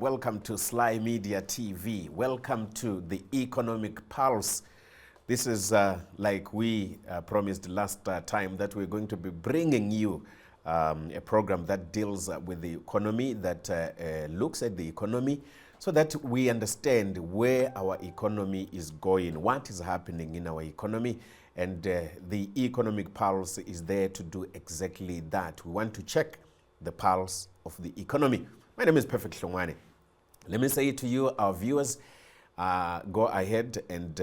welcome to Sly Media TV. Welcome to the Economic Pulse. This is like we promised last time that we're going to be bringing you a program that deals with the economy, that looks at the economy so that we understand where our economy is going, what is happening in our economy. And the Economic Pulse is there to do exactly that. We want to check the pulse of the economy. My name is Prof. Let me say to you, our viewers, go ahead and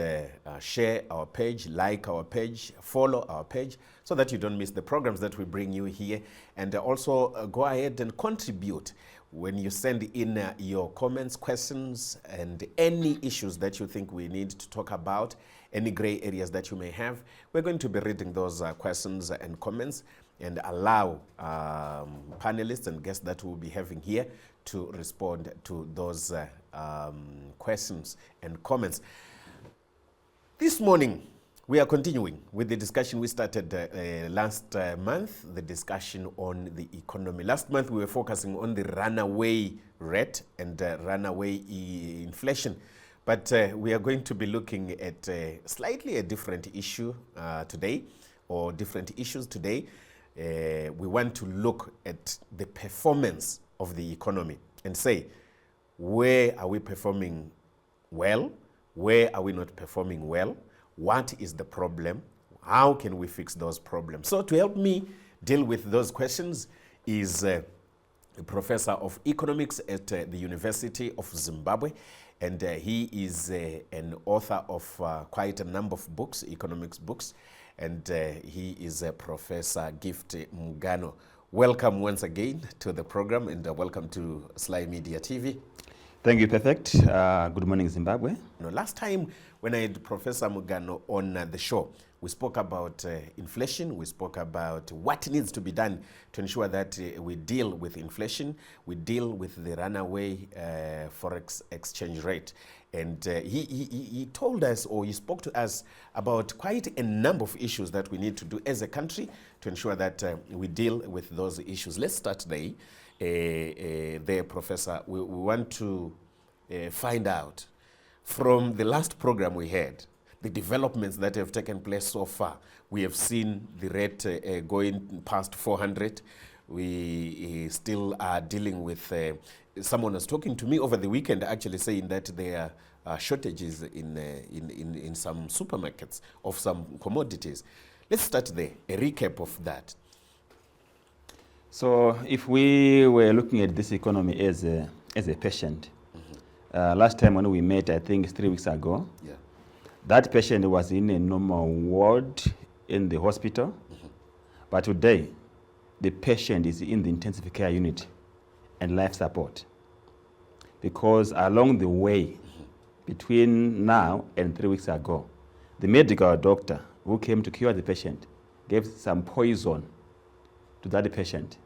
share our page, like our page, follow our page, so that you don't miss the programs that we bring you here. And also go ahead and contribute when you send in your comments, questions, and any issues that you think we need to talk about, any gray areas that you may have. We're going to be reading those questions and comments and allow panelists and guests that we'll be having here to respond to those questions and comments. This morning, we are continuing with the discussion we started last month, the discussion on the economy. Last month, we were focusing on the runaway rate and runaway inflation. But we are going to be looking at slightly a different issue today, or different issues today. We want to look at the performance of the economy and say, where are we performing well? Where are we not performing well? What is the problem? How can we fix those problems? So to help me deal with those questions is a professor of economics at the University of Zimbabwe. And he is an author of quite a number of books, economics books. And he is a Professor Gift Mugano. Welcome once again to the program, and welcome to Sly Media TV. Thank you, Perfect. Good morning, Zimbabwe. Last time when I had Professor Mugano on the show, we spoke about inflation. We spoke about what needs to be done to ensure that we deal with inflation, we deal with the runaway forex exchange rate. And he told us, or he spoke to us about quite a number of issues that we need to do as a country to ensure that we deal with those issues. Let's start there, Professor. We want to find out from the last program we had, the developments that have taken place so far. We have seen the rate going past 400. We still are dealing with, someone was talking to me over the weekend actually saying that there are shortages in some supermarkets of some commodities. Let's start there, a recap of that. So if we were looking at this economy as a patient, last time when we met, I think 3 weeks ago, that patient was in a normal ward in the hospital. But today, the patient is in the intensive care unit and life support. Because along the way, between now and 3 weeks ago, the medical doctor who came to cure the patient gave some poison to that patient.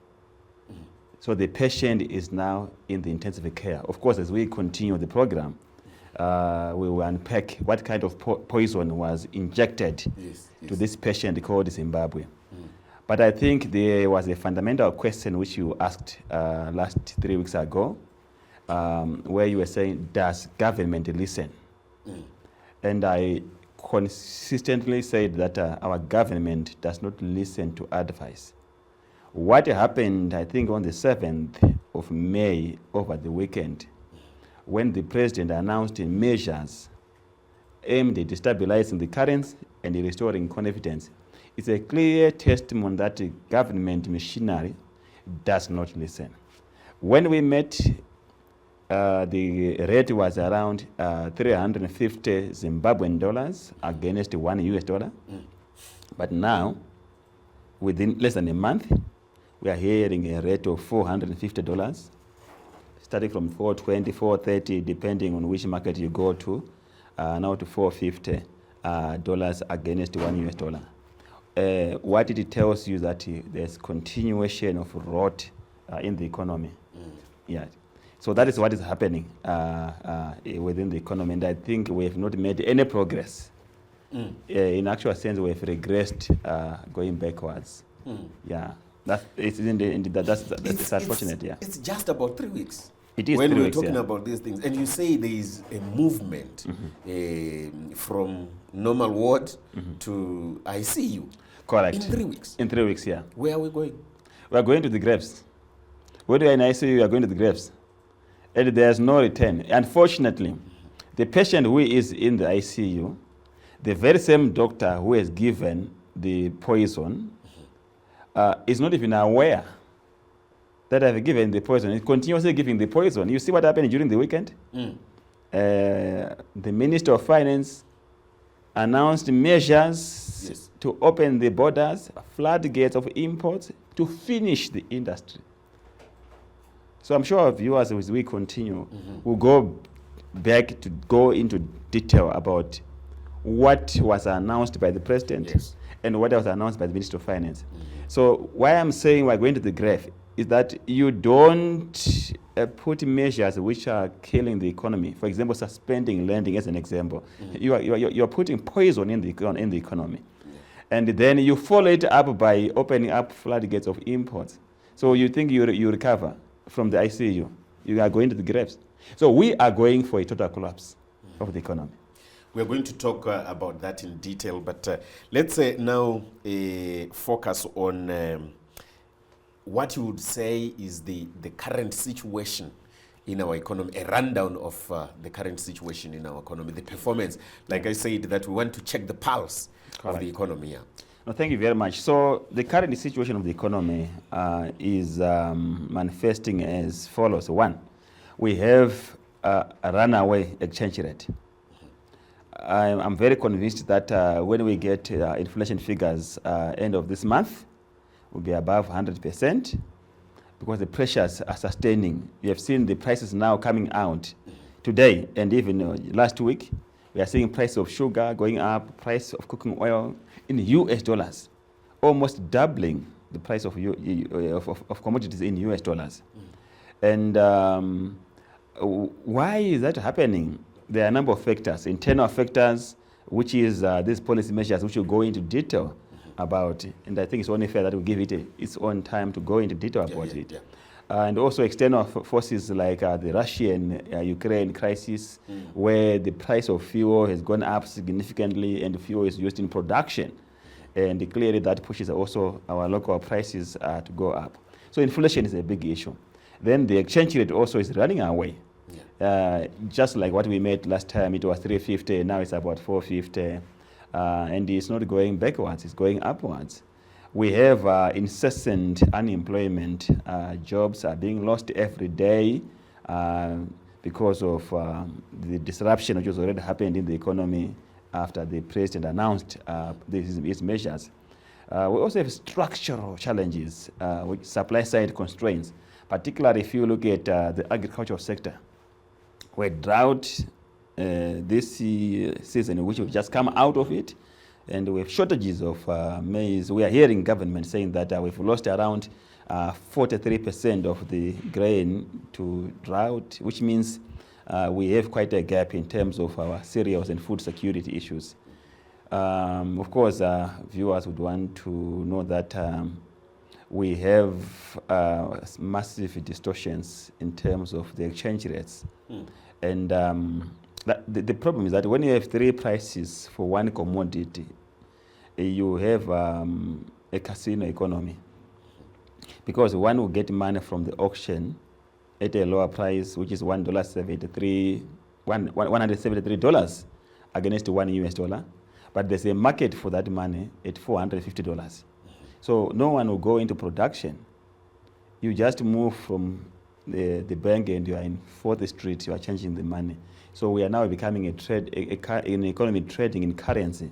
So the patient is now in the intensive care. Of course, as we continue the program, we will unpack what kind of poison was injected to this patient called Zimbabwe. But I think there was a fundamental question which you asked last 3 weeks ago, where you were saying, does government listen? And I consistently said that our government does not listen to advice. What happened, I think, on the 7th of May over the weekend, when the president announced measures aimed at stabilizing the currency and restoring confidence, it's a clear testimony that the government machinery does not listen. When we met, the rate was around 350 Zimbabwean dollars against $1 US. But now, within less than a month, we are hearing a rate of $450, starting from 420, 430, depending on which market you go to, now to $450 against $1 US. What it tells you that there's continuation of rot in the economy. Yeah. So that is what is happening within the economy, and I think we have not made any progress. In actual sense, we have regressed going backwards. Yeah. That's unfortunate. It's just about 3 weeks. It is when 3 we're weeks, talking yeah. about these things, and you say there is a movement from normal ward to ICU. Correct. In 3 weeks. In 3 weeks, yeah. Where are we going? We are going to the graves. When we are in ICU, we are going to the graves. And there's no return. Unfortunately, the patient who is in the ICU, the very same doctor who has given the poison is not even aware that I've given the poison. He's continuously giving the poison. You see what happened during the weekend? The Minister of Finance announced measures to open the borders, floodgates of imports, to finish the industry. So I'm sure our viewers, as we continue, will go back to go into detail about what was announced by the president and what was announced by the Minister of Finance. So why I'm saying we're going to the grave is that you don't put measures which are killing the economy. For example, suspending lending as an example. You're putting poison in the economy. And then you follow it up by opening up floodgates of imports. So you think you recover from the ICU. You are going to the graves. So we are going for a total collapse of the economy. We're going to talk about that in detail, but let's now focus on what you would say is the current situation in our economy, a rundown of the current situation in our economy, the performance. Like I said, that we want to check the pulse of the economy. Yeah. No, thank you very much. So the current situation of the economy is manifesting as follows. One, we have a runaway exchange rate. I'm very convinced that when we get inflation figures end of this month, will be above 100% because the pressures are sustaining. You have seen the prices now coming out today and even last week. We are seeing price of sugar going up, price of cooking oil in US dollars, almost doubling the price of commodities in US dollars. And why is that happening? There are a number of factors, internal factors, which is these policy measures, which will go into detail about, and I think it's only fair that we give it its own time to go into detail about it. And also external forces like the Russian-Ukraine crisis, where the price of fuel has gone up significantly and fuel is used in production. And clearly that pushes also our local prices to go up. So inflation is a big issue. Then the exchange rate also is running away. Just like what we made last time, it was 350, now it's about 450. And it's not going backwards, it's going upwards. We have incessant unemployment. Jobs are being lost every day because of the disruption which has already happened in the economy after the president announced these measures. We also have structural challenges, with supply side constraints, particularly if you look at the agricultural sector, where drought this season, which we've just come out of it, and we have shortages of maize. We are hearing government saying that we've lost around 43% of the grain to drought, which means we have quite a gap in terms of our cereals and food security issues. Of course, viewers would want to know that we have massive distortions in terms of the exchange rates. And the problem is that when you have three prices for one commodity, you have a casino economy. Because one will get money from the auction at a lower price, which is $1.73 against $1 US. But there's a market for that money at $450. So no one will go into production. You just move from the bank and you are in 4th Street, you are changing the money. So we are now becoming an economy trading in currency.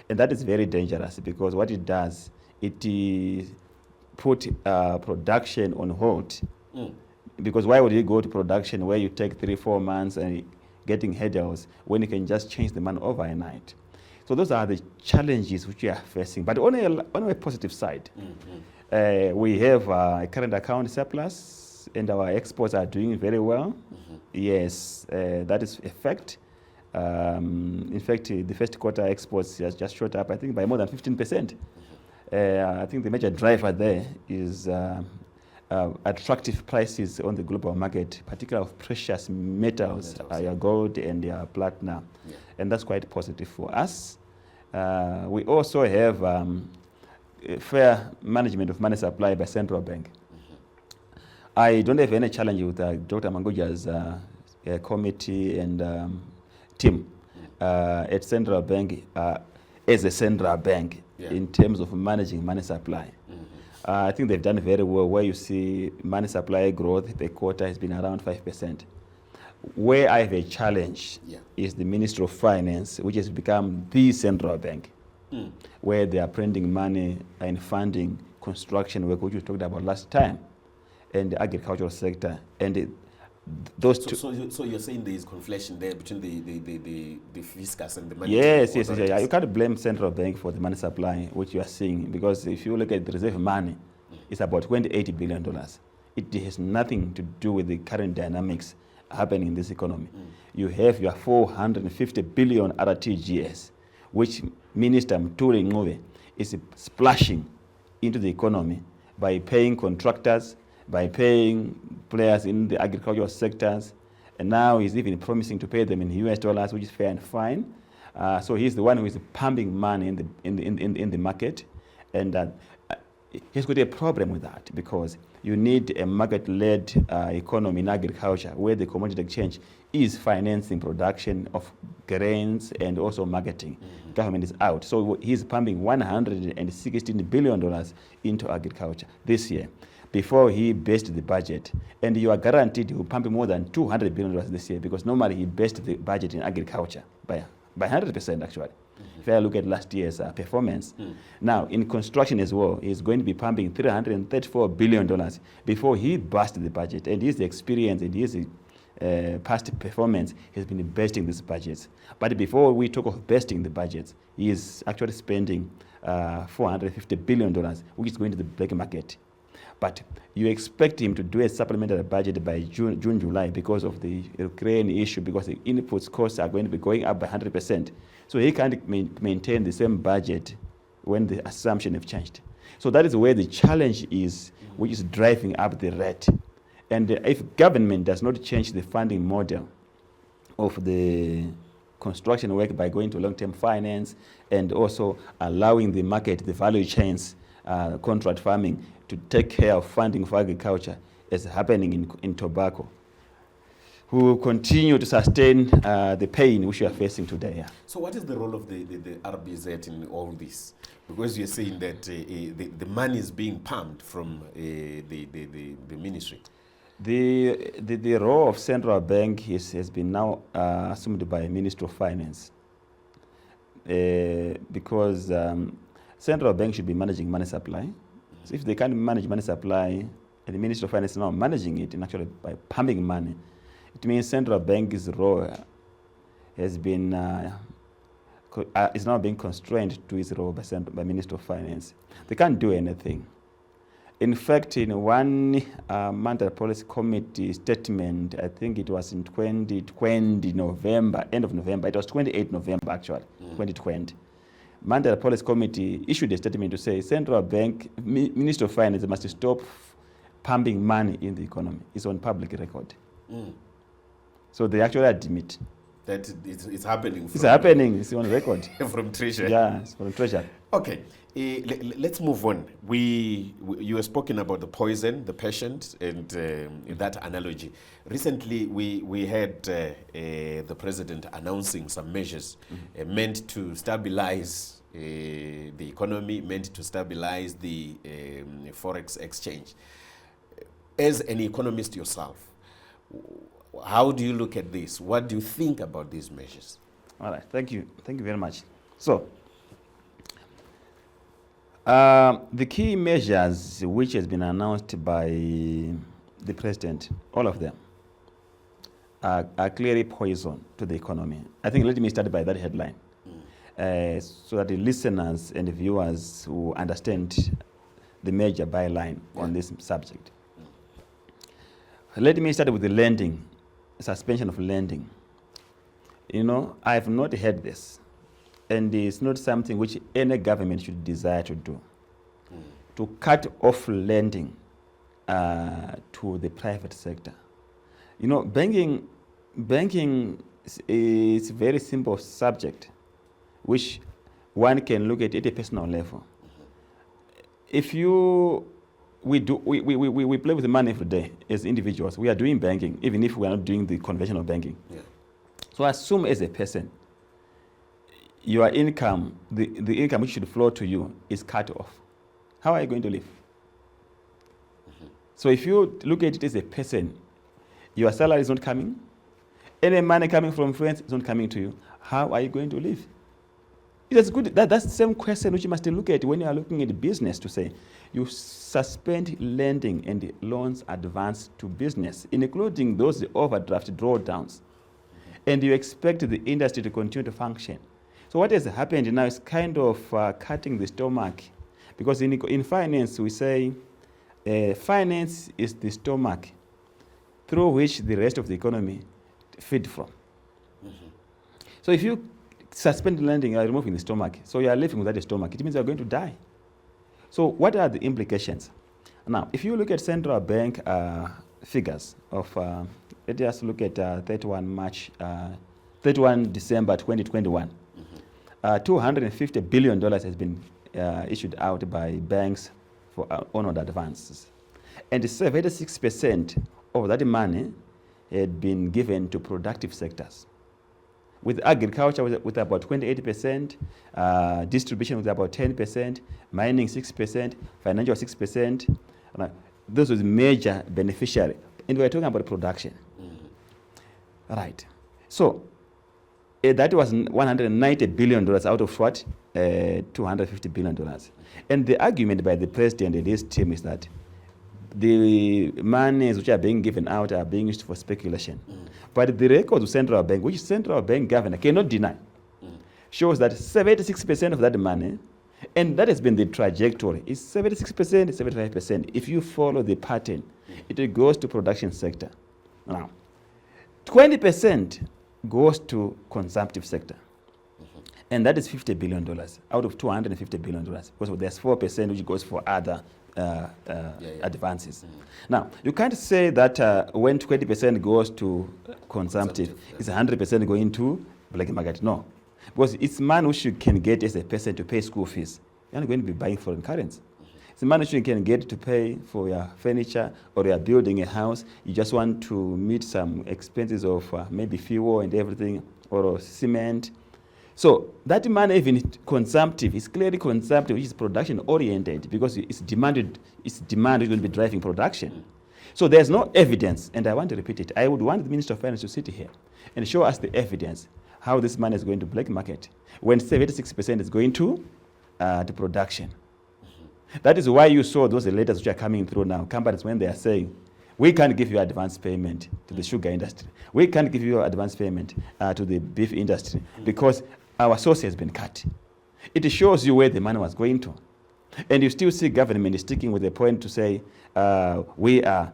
And that is very dangerous because what it does, it put production on hold. Because why would you go to production where you take 3-4 months and getting headaches when you can just change the money overnight? So those are the challenges which we are facing. But on a positive side, we have a current account surplus and our exports are doing very well. Yes, that is a fact. In fact, the first quarter exports has just shot up, I think, by more than 15%. I think the major driver there is attractive prices on the global market, particularly of precious metals, your gold and your platinum. Yeah. And that's quite positive for us. We also have fair management of money supply by central bank. I don't have any challenge with Dr. Manguja's committee and team at central bank as a central bank in terms of managing money supply. I think they've done very well, where you see money supply growth per quarter has been around 5%. Where I have a challenge is the Ministry of Finance, which has become the central bank, where they are printing money and funding construction work, which we talked about last time, and the agricultural sector. And those two. So you're saying there is conflation there between the fiscus and the money? Yes. You can't blame central bank for the money supply, which you are seeing, because if you look at the reserve money, it's about $28 billion. It has nothing to do with the current dynamics happening in this economy. You have your 450 billion RTGS, which Minister Mutuli Ngove is splashing into the economy by paying contractors, by paying players in the agricultural sectors, and now he's even promising to pay them in US dollars, which is fair and fine. So he's the one who is pumping money in the market, and he's got a problem with that, because you need a market-led economy in agriculture where the commodity exchange is financing production of grains and also marketing. Government is out. So he's pumping $116 billion into agriculture this year before he based the budget. And you are guaranteed he will pump more than $200 billion this year, because normally he based the budget in agriculture by 100% actually. If I look at last year's performance. Now, in construction as well, he's going to be pumping $334 billion before he busts the budget. And his experience and his past performance has been besting these budgets. But before we talk of besting the budgets, he is actually spending $450 billion, which is going to the black market. But you expect him to do a supplementary budget by June, July, because of the Ukraine issue, because the inputs costs are going to be going up by 100%. So he can't maintain the same budget when the assumption have changed. So that is where the challenge is, which is driving up the rate. And if government does not change the funding model of the construction work by going to long-term finance and also allowing the market, the value chains, contract farming, to take care of funding for agriculture, as happening in tobacco, who will continue to sustain the pain which we are facing today. Yeah. So what is the role of the RBZ in all this? Because you're saying that the money is being pumped from the ministry. The role of central bank has been now assumed by Ministry of Finance, because central bank should be managing money supply. So if they can't manage money supply, and the Ministry of Finance is now managing it, and actually by pumping money, it means central bank's role has been is now being constrained to its role by Ministry of Finance. They can't do anything. In fact, in one monetary policy committee statement, I think it was in 2020 November, end of November. It was 28 November actually, 2020. Monetary Policy Committee issued a statement to say central bank, Minister of Finance must stop pumping money in the economy. It's on public record. So they actually admit that it's happening. It's happening. It's on record. From Treasury. Yeah, it's from Treasury. Okay, let's move on. You were spoken about the poison, the patient, and in that analogy. Recently, we had the president announcing some measures meant to stabilize the economy, meant to stabilize the forex exchange. As an economist yourself, how do you look at this? What do you think about these measures? All right, thank you very much. So, the key measures which has been announced by the president, all of them, are clearly poison to the economy. I think let me start by that headline, so that the listeners and the viewers will understand the major byline on this subject. Let me start with the lending, suspension of lending. You know, I have not heard this, and it's not something which any government should desire to do. To cut off lending to the private sector. You know, banking is a very simple subject, which one can look at a personal level. If we play with the money every day as individuals. We are doing banking, even if we are not doing the conventional banking. Yeah. So assume as a person, your income, the income which should flow to you is cut off. How are you going to live? So if you look at it as a person, your salary is not coming, any money coming from friends is not coming to you, how are you going to live? That's good. That's the same question which you must look at when you are looking at business, to say you suspend lending and loans advanced to business, including those overdraft drawdowns, and you expect the industry to continue to function. So what has happened now is kind of cutting the stomach, because in finance we say finance is the stomach through which the rest of the economy feed from. So if you suspend lending, you are removing the stomach. So you are living without a stomach. It means you are going to die. So what are the implications? Now, if you look at central bank figures of, let us look at 31 December 2021. $250 billion has been issued out by banks for honored advances. And 76% of that money had been given to productive sectors, with agriculture with about 28%, distribution with about 10%, mining 6%, financial 6%. Those were the major beneficiary. And we're talking about production. Right. So that was $190 billion out of what? $250 billion. And the argument by the president and his team is that the monies which are being given out are being used for speculation. But the records of central bank, which central bank governor cannot deny, shows that 76% of that money, and that has been the trajectory, is 76%, 75%. If you follow the pattern, it goes to production sector. Now, 20% goes to consumptive sector. And that is $50 billion out of $250 billion, because there's 4% which goes for other advances. Now, you can't say that when 20% goes to consumptive, it's 100% going to black market. No, because it's money which you can get as a person to pay school fees. You're not going to be buying foreign currency. It's money which you can get to pay for your furniture, or you're building a house. You just want to meet some expenses of maybe fuel and everything, or cement. So that money, even consumptive, is clearly consumptive, which is production oriented, because it's demand is going to be driving production. So there's no evidence, and I want to repeat it. I would want the Minister of Finance to sit here and show us the evidence how this money is going to black market when 76% is going to production. That is why you saw those letters which are coming through now. Companies, when they are saying, we can't give you advance payment to the sugar industry. We can't give you advance payment to the beef industry, because our source has been cut. It shows you where the money was going to. And you still see government sticking with the point to say, we are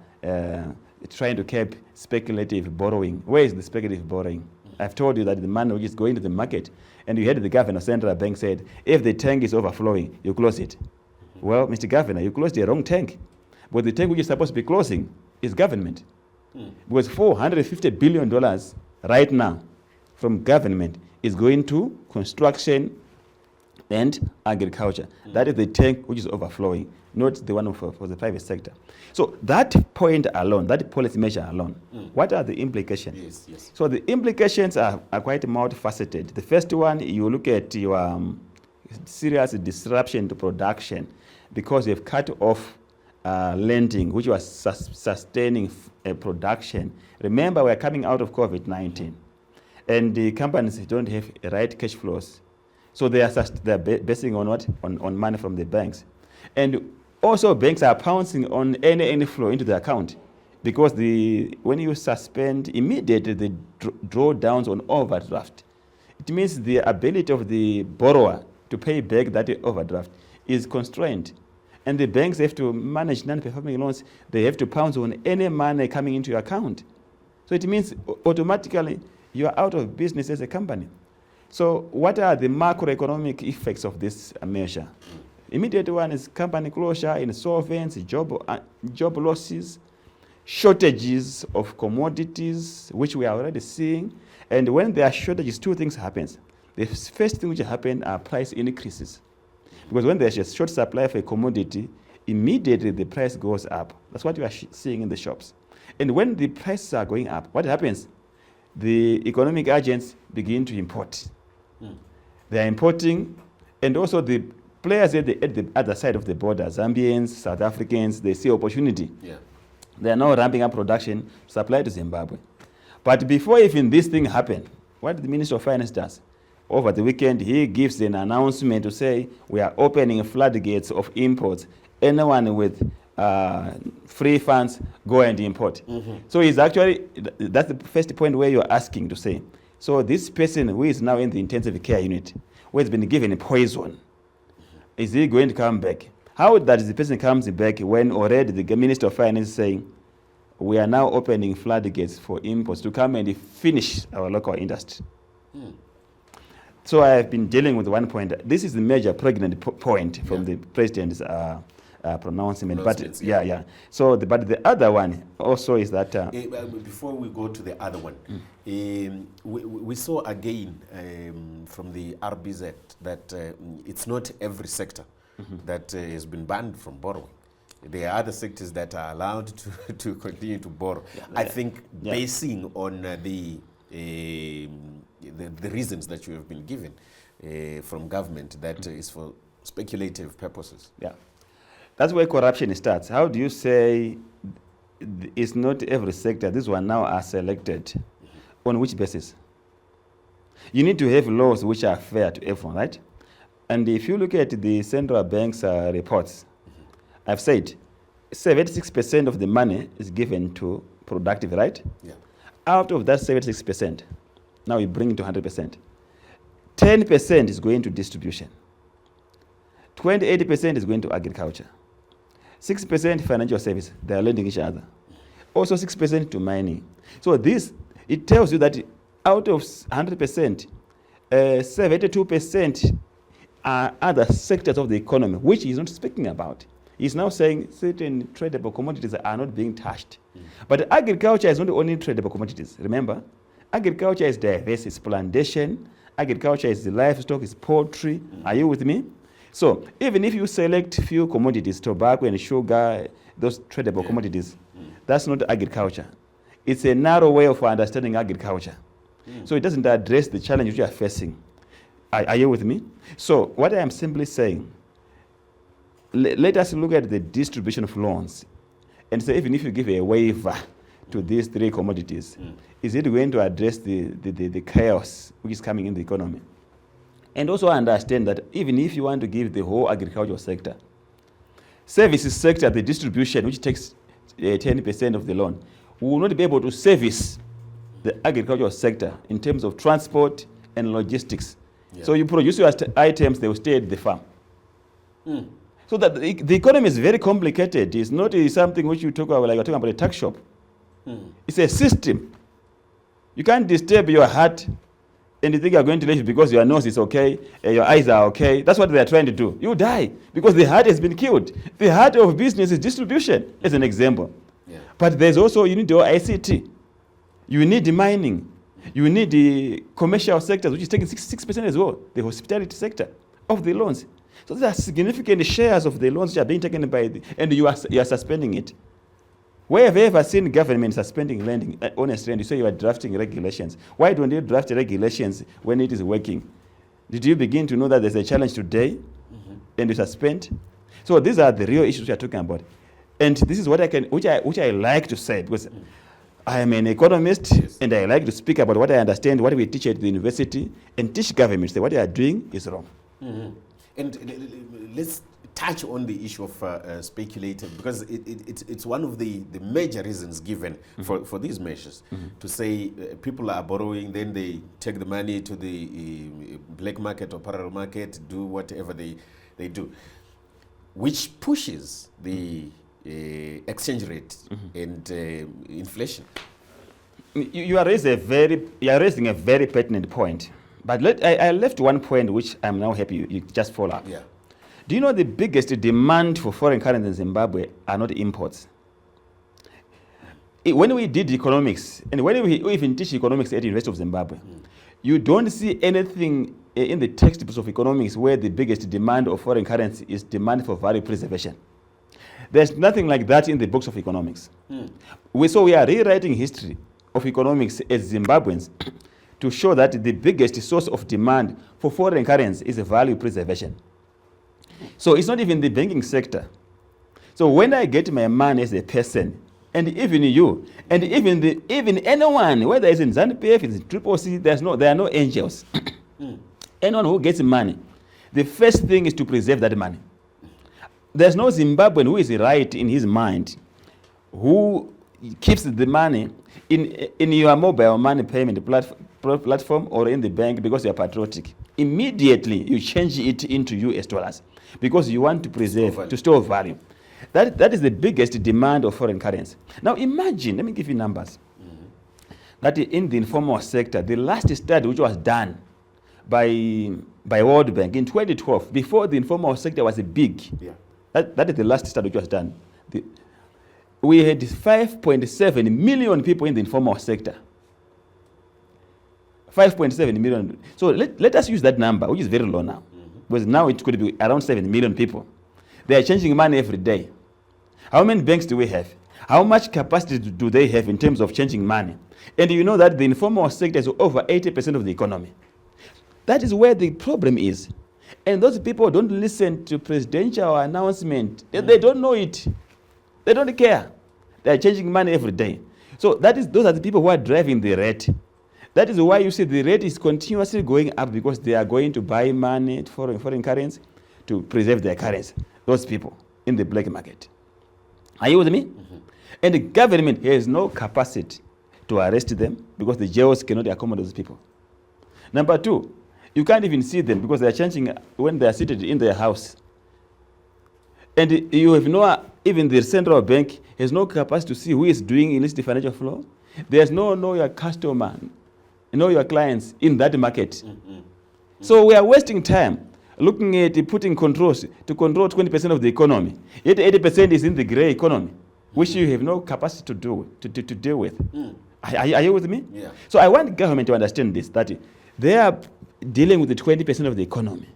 trying to keep speculative borrowing. Where is the speculative borrowing? I've told you that the money which is going to the market, and you heard the governor, central bank said, if the tank is overflowing, you close it. Well, Mr. Governor, you closed the wrong tank. But the tank which is supposed to be closing is government. Because $450 billion right now from government is going to construction and agriculture. That is the tank which is overflowing, not the one for the private sector. So that point alone, that policy measure alone, what are the implications? Yes. So the implications are quite multifaceted. The first one, you look at your serious disruption to production, because you've cut off lending, which was sustaining production. Remember, we're coming out of COVID-19. And the companies don't have right cash flows. So they're basing on what? On money from the banks. And also banks are pouncing on any flow into the account, because when you suspend immediately the drawdowns on overdraft, it means the ability of the borrower to pay back that overdraft is constrained. And the banks have to manage non-performing loans. They have to pounce on any money coming into your account. So it means automatically you are out of business as a company. So what are the macroeconomic effects of this measure? Immediate one is company closure, insolvency, job losses, shortages of commodities, which we are already seeing. And when there are shortages, two things happen. The first thing which happens are price increases. Because when there's a short supply of a commodity, immediately the price goes up. That's what you are seeing in the shops. And when the prices are going up, what happens? The economic agents begin to import. They are importing, and also the players at the other side of the border, Zambians, South Africans, they see opportunity. Yeah. They are now ramping up production to supply to Zimbabwe. But before even this thing happened, what the Minister of Finance does, over the weekend, he gives an announcement to say, we are opening floodgates of imports. Anyone with free funds, go and import. So it's actually, that's the first point where you're asking to say, so this person who is now in the intensive care unit, who has been given a poison, is he going to come back? How does the person comes back when already the Minister of Finance is saying, we are now opening floodgates for imports to come and finish our local industry? So I have been dealing with one point. This is the major pregnant point from the president's pronouncement. But yeah. So, but the other one also is that. Before we go to the other one, we saw again from the RBZ that it's not every sector that has been banned from borrowing. There are other sectors that are allowed to continue to borrow. I think basing on the reasons that you have been given from government, that is for speculative purposes. Yeah, that's where corruption starts. How do you say it's not every sector? This one now are selected. On which basis? You need to have laws which are fair to everyone, right? And if you look at the central bank's reports, I've said 76% of the money is given to productive, right? Yeah. Out of that 76%, now we bring it to 100%. 10% is going to distribution. 28% is going to agriculture. 6% financial service, they are lending each other. Also 6% to mining. So this, it tells you that out of 100%, 72% are other sectors of the economy, which he's not speaking about. He's now saying certain tradable commodities are not being touched. But agriculture is not only tradable commodities. Remember, agriculture is diverse. It's plantation. Agriculture is the livestock, it's poultry. Are you with me? So even if you select few commodities, tobacco and sugar, those tradable commodities, that's not agriculture. It's a narrow way of understanding agriculture. So it doesn't address the challenge you are facing. Are you with me? So what I am simply saying, let us look at the distribution of loans and say, even if you give a waiver to these three commodities, is it going to address the chaos which is coming in the economy? And also understand that even if you want to give the whole agricultural sector, services sector, the distribution, which takes 10% of the loan, we will not be able to service the agricultural sector in terms of transport and logistics. Yeah. So you produce your items, they will stay at the farm. So that the economy is very complicated. It's not something which you talk about, like you're talking about a tax shop. It's a system. You can't disturb your heart and you think you're going to live because your nose is okay, your eyes are okay. That's what they're trying to do. You die because the heart has been killed. The heart of business is distribution, as an example. Yeah. But there's also, you need your ICT. You need the mining. You need the commercial sectors, which is taking 6% as well, the hospitality sector of the loans. So there are significant shares of the loans which are being taken by and you are suspending it. Where have you ever seen government suspending lending? Honestly, and you say you are drafting regulations. Why don't you draft regulations when it is working? Did you begin to know that there's a challenge today and you suspend? So these are the real issues we are talking about. And this is what which I like to say, because I am an economist and I like to speak about what I understand, what we teach at the university, and teach governments that what they are doing is wrong. And let's touch on the issue of speculative, because it's one of the major reasons given for these measures, to say people are borrowing, then they take the money to the black market or parallel market, do whatever they do, which pushes the exchange rate and inflation. You are raising a very pertinent point. But I left one point which I'm now happy you just follow up. Yeah. Do you know the biggest demand for foreign currency in Zimbabwe are not imports? When we did economics, and when we even teach economics at the University of Zimbabwe, you don't see anything in the textbooks of economics where the biggest demand of foreign currency is demand for value preservation. There's nothing like that in the books of economics. So we are rewriting history of economics as Zimbabweans to show that the biggest source of demand for foreign currency is value preservation. So it's not even the banking sector. So when I get my money as a person, and even you, and even anyone, whether it's in ZANU-PF, it's in CCC, there are no angels. Anyone who gets money, the first thing is to preserve that money. There's no Zimbabwean who is right in his mind who keeps the money in your mobile money payment platform or in the bank because you are patriotic. Immediately you change it into US dollars because you want to preserve, to store value. That is the biggest demand of foreign currency. Now imagine, let me give you numbers. That in the informal sector, the last study which was done by World Bank in 2012, before the informal sector was big, that is the last study which was done. We had 5.7 million people in the informal sector. 5.7 million. So let us use that number, which is very low now. Because now it could be around 7 million people. They are changing money every day. How many banks do we have? How much capacity do they have in terms of changing money? And you know that the informal sector is over 80% of the economy. That is where the problem is. And those people don't listen to presidential announcement. They don't know it. They don't care. They are changing money every day. So those are the people who are driving the rate. That is why you see the rate is continuously going up because they are going to buy money, foreign currency, to preserve their currency. Those people in the black market. Are you with me? And the government has no capacity to arrest them because the jails cannot accommodate those people. Number two, you can't even see them because they are changing when they are seated in their house. And you have even the central bank has no capacity to see who is doing illicit financial flow. There's know your customer, know your clients in that market. So we are wasting time looking at putting controls to control 20% of the economy. Yet 80% is in the gray economy, which you have no capacity to deal with. Are you with me? Yeah. So I want the government to understand this, that they are dealing with the 20% of the economy.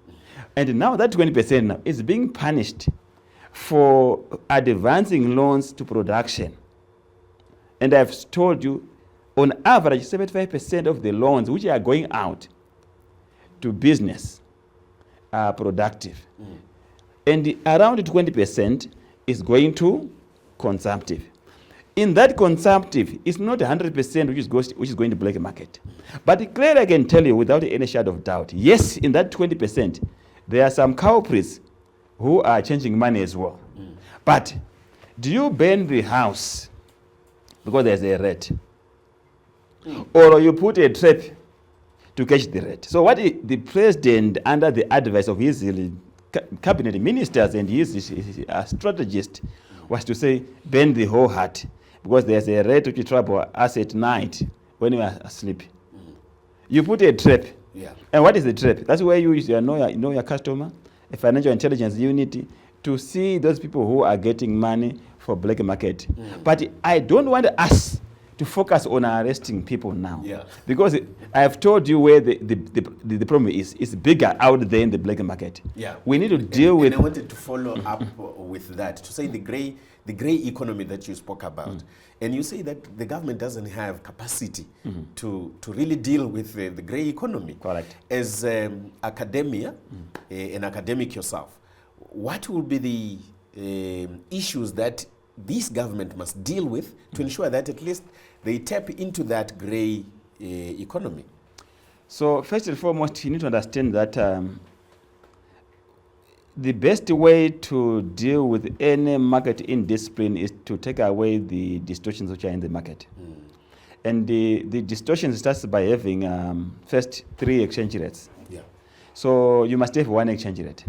And now that 20% now is being punished for advancing loans to production. And I've told you, on average, 75% of the loans which are going out to business are productive. And around 20% is going to consumptive. In that consumptive, it's not 100% which is going to black market. But clearly I can tell you without any shadow of doubt, yes, in that 20%, there are some culprits who are changing money as well. But do you burn the house because there's a rat? Or you put a trap to catch the rat? So what the president, under the advice of his cabinet ministers and his strategist, was to say, burn the whole hut, because there's a rat which trouble us at night when we are asleep. You put a trap. Yeah. And what is the trap? That's where you know your customer, a financial intelligence unit, to see those people who are getting money for black market. But I don't want us to focus on arresting people now. Yeah. Because I have told you where the problem is. It's bigger out there in the black market. Yeah. We need to deal with... And I wanted to follow up with that, to say the gray economy that you spoke about. And you say that the government doesn't have capacity to really deal with the gray economy. Correct. As academia, an academic yourself, what will be the issues that this government must deal with to ensure that at least they tap into that gray economy? So first and foremost, you need to understand that the best way to deal with any market indiscipline is to take away the distortions which are in the market. And the distortion starts by having first 3 exchange rates. Yeah. So you must have 1 exchange rate.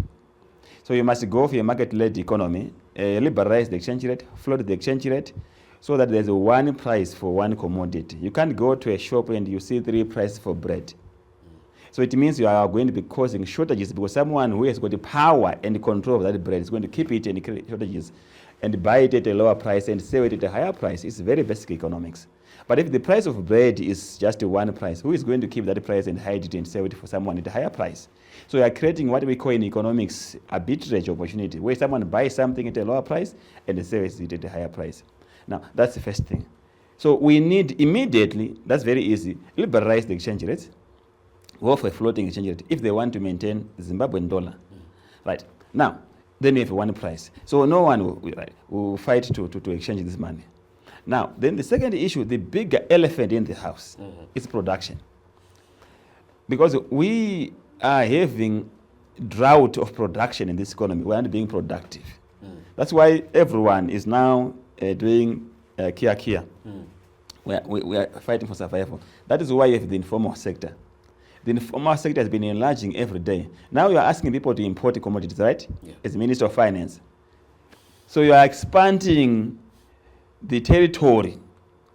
So you must go for a market-led economy, liberalize the exchange rate, float the exchange rate, so that there's 1 price for 1 commodity. You can't go to a shop and you see 3 prices for bread. So it means you are going to be causing shortages because someone who has got the power and control of that bread is going to keep it and create shortages and buy it at a lower price and sell it at a higher price. It's very basic economics. But if the price of bread is just one price, who is going to keep that price and hide it and sell it for someone at a higher price? So you are creating what we call in economics arbitrage opportunity, where someone buys something at a lower price and sells it at a higher price. Now, that's the first thing. So we need immediately, that's very easy, liberalize the exchange rates, go for a floating exchange rate if they want to maintain Zimbabwean dollar. Right. Now, then you have one price. So no one will fight to exchange this money. Now, then the second issue, the bigger elephant in the house, is production. Because we are having drought of production in this economy. We aren't being productive. That's why everyone is now doing kia. We are fighting for survival. That is why you have the informal sector. The informal sector has been enlarging every day. Now you are asking people to import commodities, right? Yeah. As Minister of Finance. So you are expanding the territory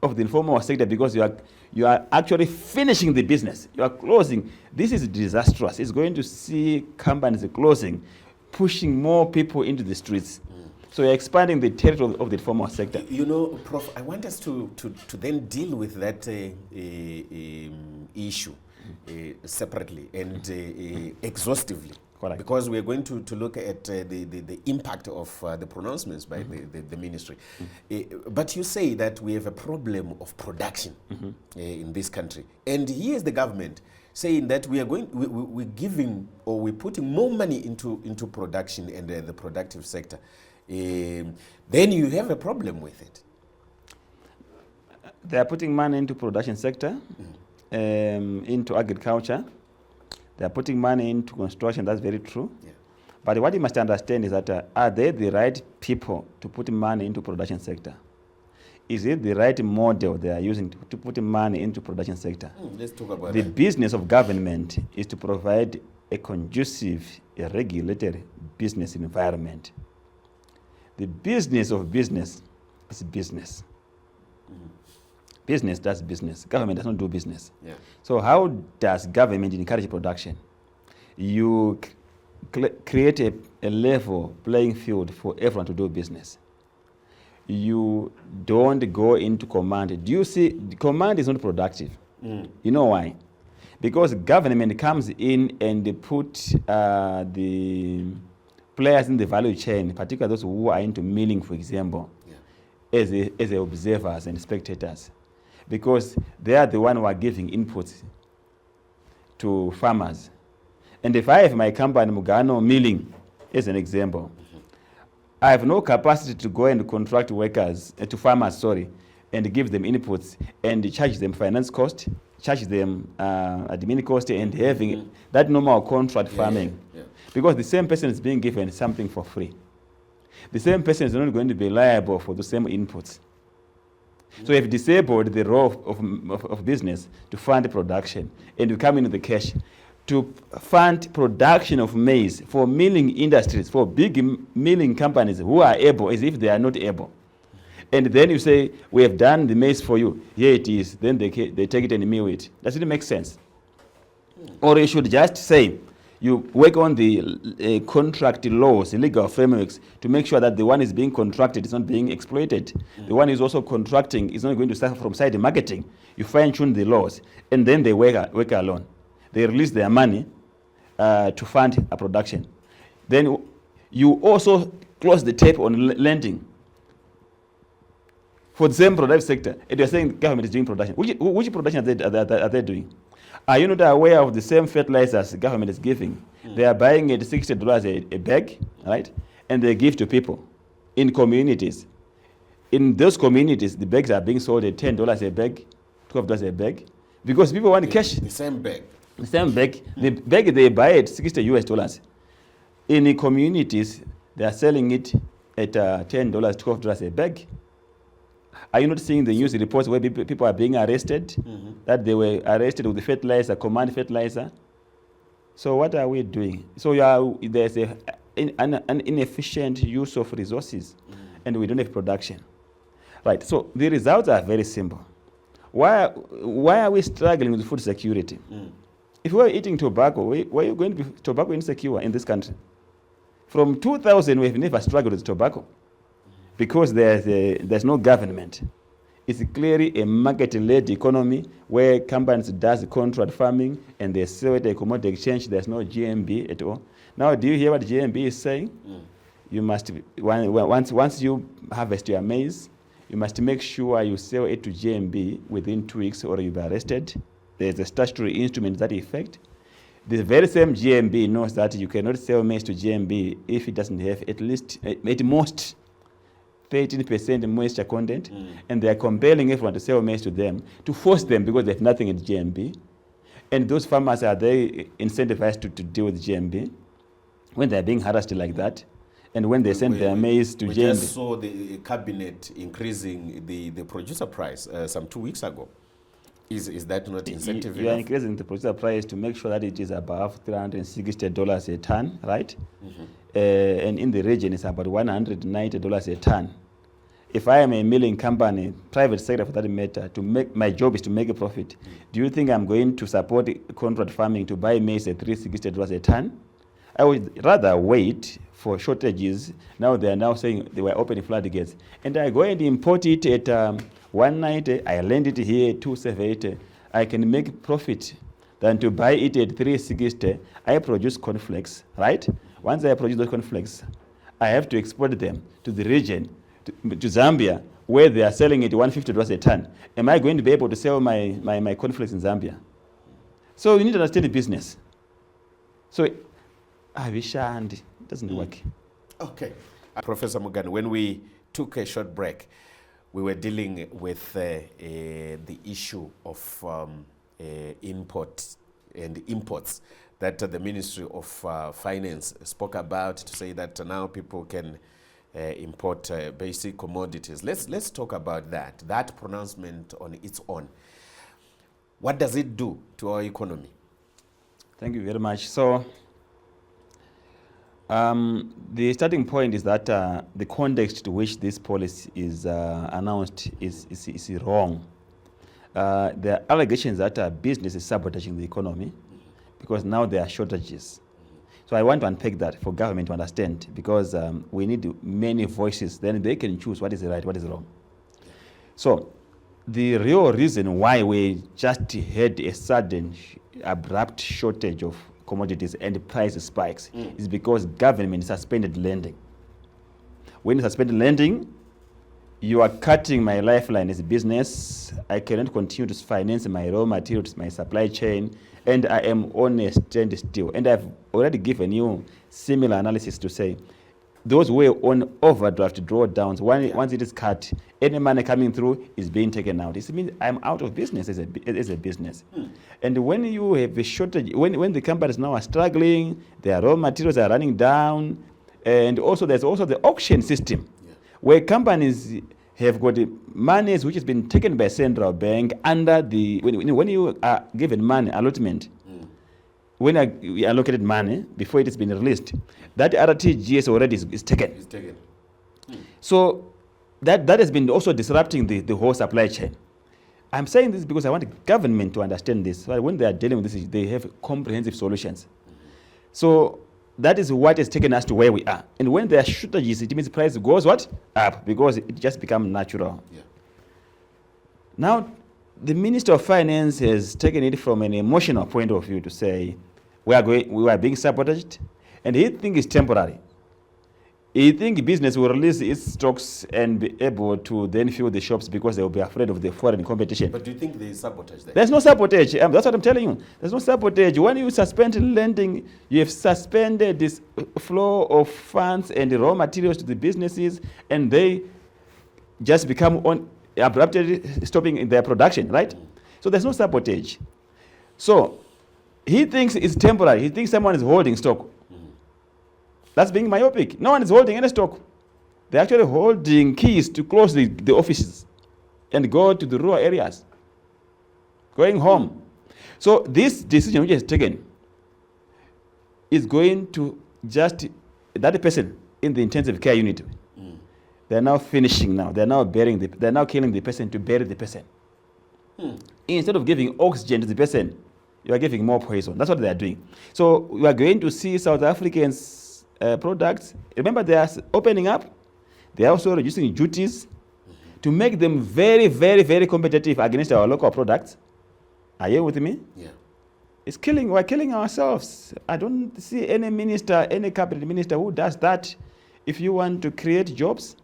of the informal sector because you are actually finishing the business. You are closing. This is disastrous. It's going to see companies closing, pushing more people into the streets. So you're expanding the territory of the informal sector. You know, Prof, I want us to then deal with that issue separately and exhaustively. Correct. Because we're going to look at the impact of the pronouncements by the ministry. But you say that we have a problem of production in this country. And here's the government saying that we're giving or we're putting more money into production and the productive sector. Then you have a problem with it. They are putting money into production sector, into agriculture. They are putting money into construction. That's very true. Yeah. But what you must understand is that are they the right people to put money into production sector? Is it the right model they are using to put money into production sector? Let's talk about the that. Business of government is to provide a conducive, a regulatory business environment. The business of business is business. Business does business. Government does not do business. Yeah. So how does government encourage production? You create a level playing field for everyone to do business. You don't go into command. Do you see, the command is not productive. You know why? Because government comes in and they put the players in the value chain, particularly those who are into milling, for example, as observers and spectators. Because they are the one who are giving inputs to farmers. And if I have my company, Mugano Milling, as an example, I have no capacity to go and contract workers, to farmers, and give them inputs and charge them finance cost, charge them admin cost, and having that normal contract farming. Yeah. Because the same person is being given something for free. The same person is not going to be liable for the same inputs. So you've disabled the role of business to fund production, and you come into the cash to fund production of maize for milling industries, for big milling companies who are able as if they are not able. And then you say, we have done the maize for you. Here it is. Then they take it and mill it. Does it make sense? Or you should just say, you work on the contract laws, legal frameworks, to make sure that the one is being contracted is not being exploited. The one is also contracting is not going to suffer from side marketing. You fine-tune the laws, and then they work alone. They release their money to fund a production. Then you also close the tape on lending. For the same productive sector, and you're saying the government is doing production. Which production are they doing? Are you not aware of the same fertilizers the government is giving? They are buying at $60 a bag, right? And they give to people in communities. In those communities, the bags are being sold at $10 a bag, $12 a bag, because people want cash. The same bag. The same bag. The bag they buy at $60. In the communities, they are selling it at $10, $12 a bag. Are you not seeing the news reports where people are being arrested? That they were arrested with the fertilizer, command fertilizer. So what are we doing? So there's an inefficient use of resources, and we don't have production. Right. So the results are very simple. Why are we struggling with food security? If we were eating tobacco, were you going to be tobacco insecure in this country? From 2000, we've never struggled with tobacco because there's no government. It's clearly a market-led economy where companies does contract farming and they sell it at a commodity exchange. There's no GMB at all. Now, do you hear what GMB is saying? You must, once you harvest your maize, you must make sure you sell it to GMB within 2 weeks or you'll be arrested. There's a statutory instrument that effect. The very same GMB knows that you cannot sell maize to GMB if it doesn't have at least, at most, 13% moisture content, and they are compelling everyone to sell maize to them, to force them because they have nothing in GMB. And those farmers, are they incentivized to deal with GMB when they are being harassed like that? And when they send their maize to GMB. We just saw the cabinet increasing the producer price some 2 weeks ago. Is that not incentive? You are increasing the producer price to make sure that it is above $360 a ton, right? And in the region, it's about $190 a ton. If I am a milling company, private sector for that matter, my job is to make a profit. Do you think I'm going to support contract farming to buy maize at $360 a ton? I would rather wait for shortages. Now they are now saying they were opening floodgates. And I go and import it at 190, I land it here at 270. I can make profit than to buy it at 360. I produce cornflakes, right? Once I produce those cornflakes, I have to export them to the region, to Zambia, where they are selling it $150 a ton. Am I going to be able to sell my cornflakes in Zambia? So you need to understand the business. So, it doesn't work. Okay. Professor Mugano, when we took a short break, we were dealing with the issue of imports that the Ministry of Finance spoke about, to say that now people can import basic commodities. Let's talk about that pronouncement on its own. What does it do to our economy? Thank you very much. So, the starting point is that the context to which this policy is announced is wrong. There are allegations that business is sabotaging the economy because now there are shortages. So I want to unpack that for government to understand, because we need many voices, then they can choose what is right, what is wrong. So the real reason why we just had a sudden abrupt shortage of commodities and price spikes is because government suspended lending. When you suspend lending, you are cutting my lifeline as a business. I cannot continue to finance my raw materials, my supply chain, and I am on a standstill. And I've already given you similar analysis to say those who are on overdraft drawdowns, once it is cut, any money coming through is being taken out. It means I'm out of business as a business. And when you have a shortage, when the companies now are struggling, their raw materials are running down, and also there's also the auction system, where companies have got the monies which has been taken by central bank under the, when you are given money allotment, when you allocated money before it has been released, that RTGS already is taken. It's taken. So that has been also disrupting the whole supply chain. I'm saying this because I want the government to understand this. When they are dealing with this, they have comprehensive solutions. So that is what has taken us to where we are. And when there are shortages, it means the price goes what? Up, because it just becomes natural. Yeah. Now, the Minister of Finance has taken it from an emotional point of view to say, we are being sabotaged, and he thinks it's temporary. He thinks business will release its stocks and be able to then fill the shops because they will be afraid of the foreign competition. But do you think there is sabotage there? There's no sabotage. That's what I'm telling you. There's no sabotage. When you suspend lending, you have suspended this flow of funds and raw materials to the businesses, and they just become abruptly stopping their production, right? So there's no sabotage. So he thinks it's temporary. He thinks someone is holding stock. That's being myopic. No one is holding any stock. They're actually holding keys to close the offices and go to the rural areas, going home. So this decision which is taken is going to just, that person in the intensive care unit, they're now finishing now. They're now killing the person to bury the person. Instead of giving oxygen to the person, you are giving more poison. That's what they are doing. So we are going to see South Africans' products. Remember, they are opening up. They are also reducing duties to make them very, very, very competitive against our local products. Are you with me? Yeah. It's killing. We're killing ourselves. I don't see any minister, any cabinet minister who does that. If you want to create jobs,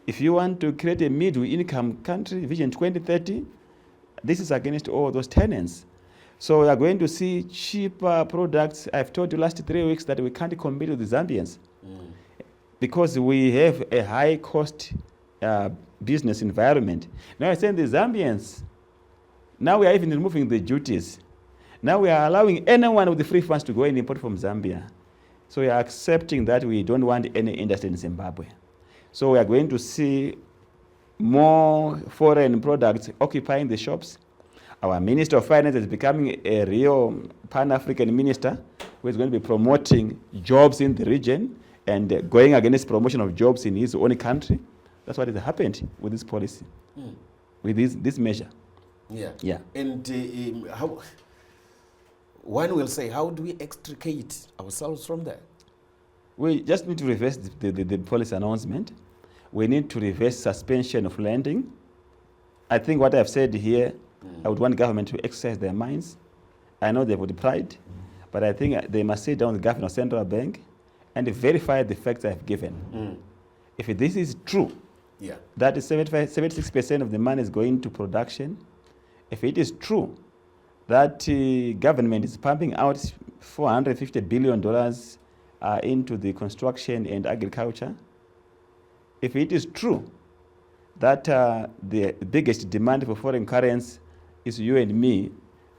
if you want to create a middle-income country, Vision 2030, this is against all those tenets. So we are going to see cheaper products. I've told you last 3 weeks that we can't compete with the Zambians because we have a high-cost business environment. Now I saying the Zambians, now we are even removing the duties. Now we are allowing anyone with the free funds to go and import from Zambia. So we are accepting that we don't want any industry in Zimbabwe. So we are going to see more foreign products occupying the shops. Our Minister of Finance is becoming a real Pan-African minister who is going to be promoting jobs in the region and going against promotion of jobs in his own country. That's what has happened with this policy, with this measure. Yeah. Yeah. And how, one will say, how do we extricate ourselves from that? We just need to reverse the policy announcement. We need to reverse suspension of lending. I think what I've said here, I would want government to exercise their minds. I know they've got pride, but I think they must sit down with the governor of central bank and verify the facts I've given. If this is true, that is 76% of the money is going to production. If it is true that government is pumping out $450 billion into the construction and agriculture, if it is true that the biggest demand for foreign currency is you and me,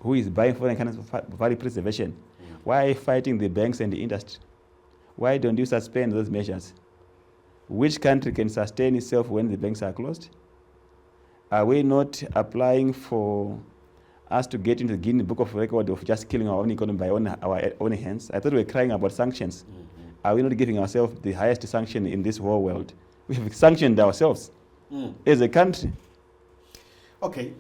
who is buying foreign currency for value preservation, why are you fighting the banks and the industry? Why don't you suspend those measures? Which country can sustain itself when the banks are closed? Are we not applying for us to get into the Guinness Book of Record of just killing our own economy by our own hands? I thought we were crying about sanctions. Are we not giving ourselves the highest sanction in this whole world? We have sanctioned ourselves as a country. Okay.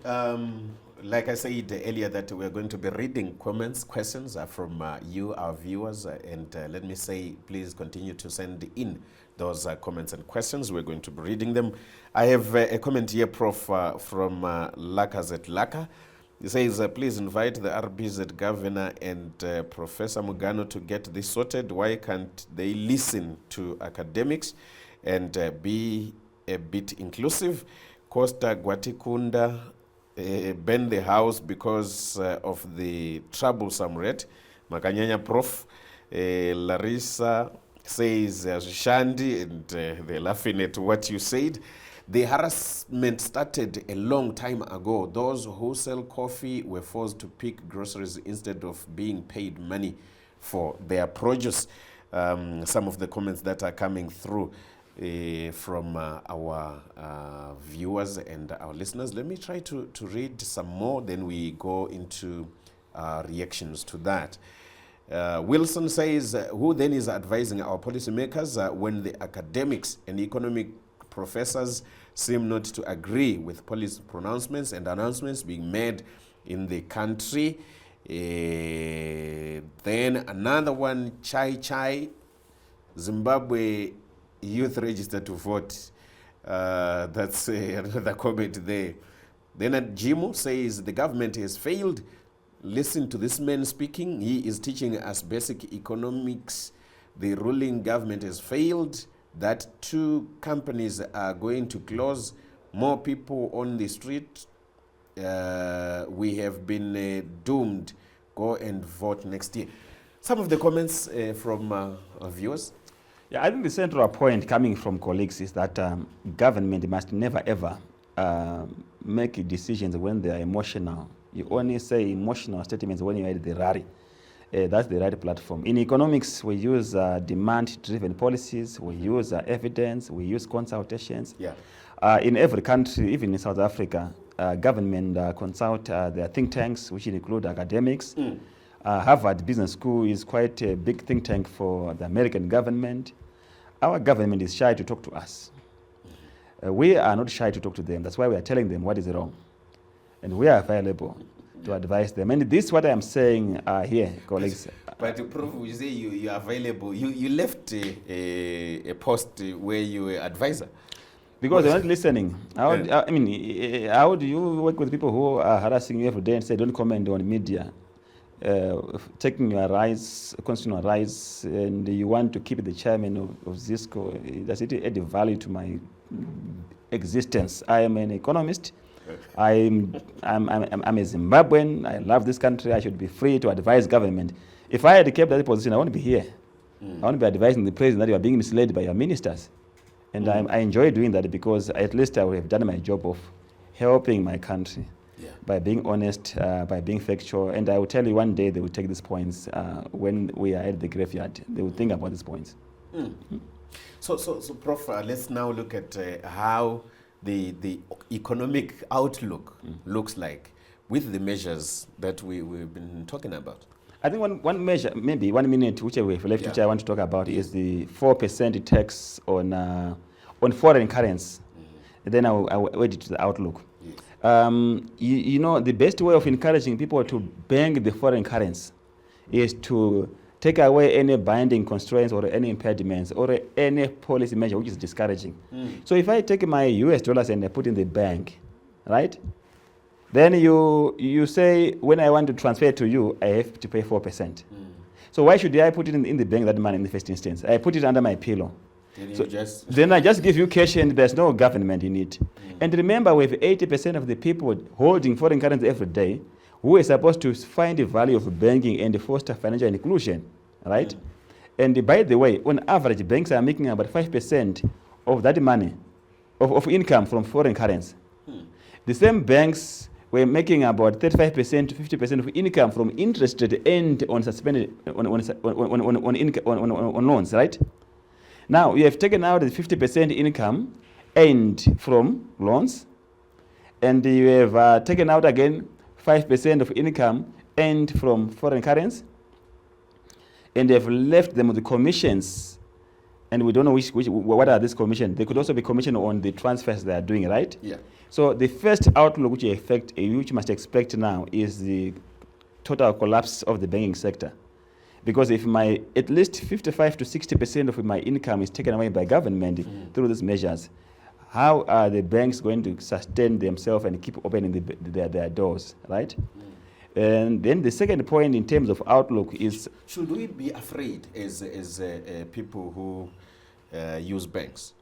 Like I said earlier, that we're going to be reading questions from you, our viewers. And let me say, please continue to send in those comments and questions. We're going to be reading them. I have a comment here, Prof, from Lakazet Laka. He says, please invite the RBZ governor and Professor Mugano to get this sorted. Why can't they listen to academics and be a bit inclusive? Costa Guatikunda burned the house because of the troublesome rate. Makanyanya Prof. Larissa says, Shandi, and they're laughing at what you said. The harassment started a long time ago. Those who sell coffee were forced to pick groceries instead of being paid money for their produce. Some of the comments that are coming through from our viewers and our listeners. Let me try to read some more, then we go into reactions to that. Wilson says, who then is advising our policymakers when the academics and economic professors seem not to agree with policy pronouncements and announcements being made in the country? Then another one, Chai, Zimbabwe youth register to vote. That's another comment there. Then Jimu says the government has failed. Listen to this man speaking. He is teaching us basic economics. The ruling government has failed. That 2 companies are going to close. More people on the street. We have been doomed. Go and vote next year. Some of the comments from our viewers. Yeah, I think the central point coming from colleagues is that government must never ever make decisions when they are emotional. You only say emotional statements when you're at the rally. That's the right platform. In economics, we use demand-driven policies, we use evidence, we use consultations. In every country, even in South Africa, government consult their think tanks, which include academics. Harvard Business School is quite a big think tank for the American government. Our government is shy to talk to us. We are not shy to talk to them. That's why we are telling them what is wrong. And we are available. to advise them. And this is what I'm saying here, colleagues. But Prof, you say you are available. You left a post where you were advisor. Because they're not listening. How do you work with people who are harassing you every day and say, don't comment on media? Taking your rights, constitutional rights, and you want to keep the chairman of ZISCO, does it add value to my existence? I am an economist. I'm a Zimbabwean. I love this country. I should be free to advise government. If I had kept that position, I wouldn't be here. I wouldn't be advising the president that you are being misled by your ministers. And I enjoy doing that because at least I would have done my job of helping my country by being honest, by being factual. And I will tell you one day they will take these points when we are at the graveyard. They will think about these points. So Prof, let's now look at how the economic outlook looks like with the measures that we've been talking about. I think one measure, maybe 1 minute, which we have left, which I want to talk about, is the 4% tax on foreign currency. And then I'll add it to the outlook. You know, the best way of encouraging people to bank the foreign currency is to take away any binding constraints or any impediments or any policy measure which is discouraging. So if I take my US dollars and I put in the bank, right? Then you say, when I want to transfer it to you, I have to pay 4%. So why should I put it in the bank, that money, in the first instance? I put it under my pillow. Then I just give you cash and there's no government in it. And remember, we have 80% of the people holding foreign currency every day who are supposed to find the value of banking and foster financial inclusion, right? And by the way, on average, banks are making about 5% of that money, of income from foreign currency. The same banks were making about 35% to 50% of income from interest rate earned on suspended on loans, right? Now you have taken out the 50% income earned from loans, and you have taken out again 5% of income earned from foreign currency, and they have left them with the commissions, and we don't know what are these commissions. They could also be commissioned on the transfers they are doing, right? Yeah. So the first outlook which you must expect now is the total collapse of the banking sector. Because if at least 55 to 60% of my income is taken away by government through these measures, how are the banks going to sustain themselves and keep opening their doors, right? And then the second point in terms of outlook is... Should we be afraid as people who use banks?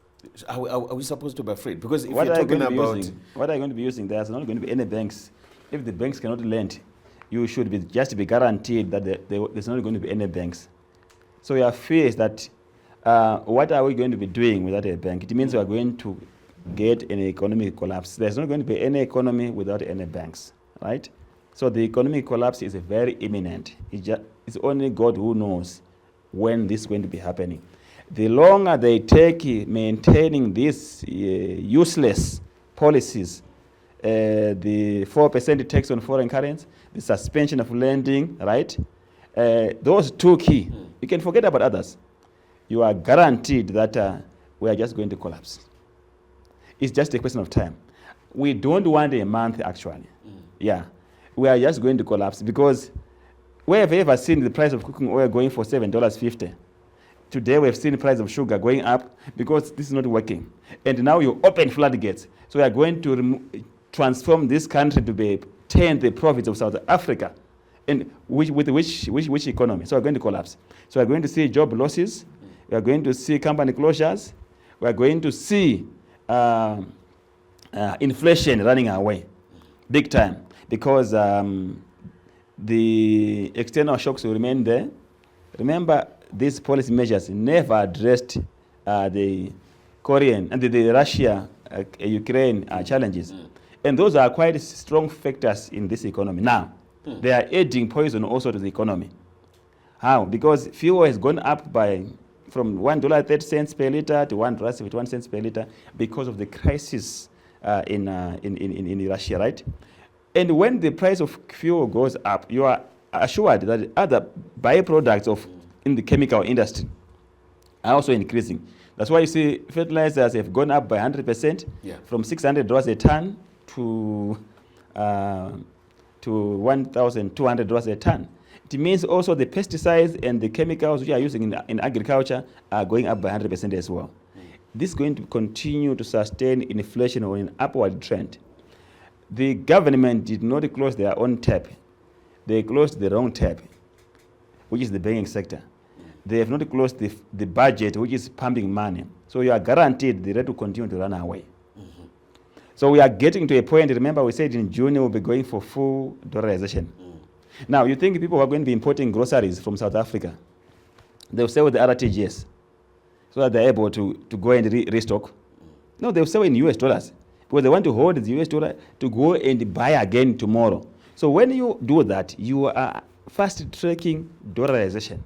Are we supposed to be afraid? Because if what you're talking about... what are you going to be using? There's not going to be any banks. If the banks cannot lend, you should just be guaranteed that there's not going to be any banks. So your fear is that what are we going to be doing without a bank? It means we are going to get an economic collapse. There's not going to be any economy without any banks, right? So the economic collapse is very imminent. It's only God who knows when this is going to be happening. The longer they take maintaining these useless policies, the 4% tax on foreign currency, the suspension of lending, right? Those two key. You can forget about others. You are guaranteed that we are just going to collapse. It's just a question of time. We don't want a month, actually. Yeah. We are just going to collapse because we have ever seen the price of cooking oil going for $7.50. Today we have seen the price of sugar going up because this is not working. And now you open floodgates. So we are going to transform this country to turn the profits of South Africa. And which economy? So we're going to collapse. So we're going to see job losses. We are going to see company closures. We are going to see inflation running away big time because the external shocks will remain there. Remember, these policy measures never addressed the Korean and the Russia-Ukraine challenges. And those are quite strong factors in this economy. Now, they are adding poison also to the economy. How? Because fuel has gone up from $1.30 per liter to $1.51 per liter because of the crisis in Russia, right? And when the price of fuel goes up, you are assured that other byproducts in the chemical industry are also increasing. That's why you see fertilizers have gone up by 100%, from $600 a ton to to $1,200 a ton. It means also the pesticides and the chemicals which are using in agriculture are going up by 100% as well. This is going to continue to sustain inflation on an upward trend. The government did not close their own tap. They closed the wrong tap, which is the banking sector. They have not closed the budget, which is pumping money. So you are guaranteed the rate will continue to run away. So we are getting to a point, remember we said in June we'll be going for full dollarization. Now, you think people who are going to be importing groceries from South Africa, they'll sell with the RTGS so that they're able to go and restock? No, they'll sell in US dollars because they want to hold the US dollar to go and buy again tomorrow. So when you do that, you are fast tracking dollarization.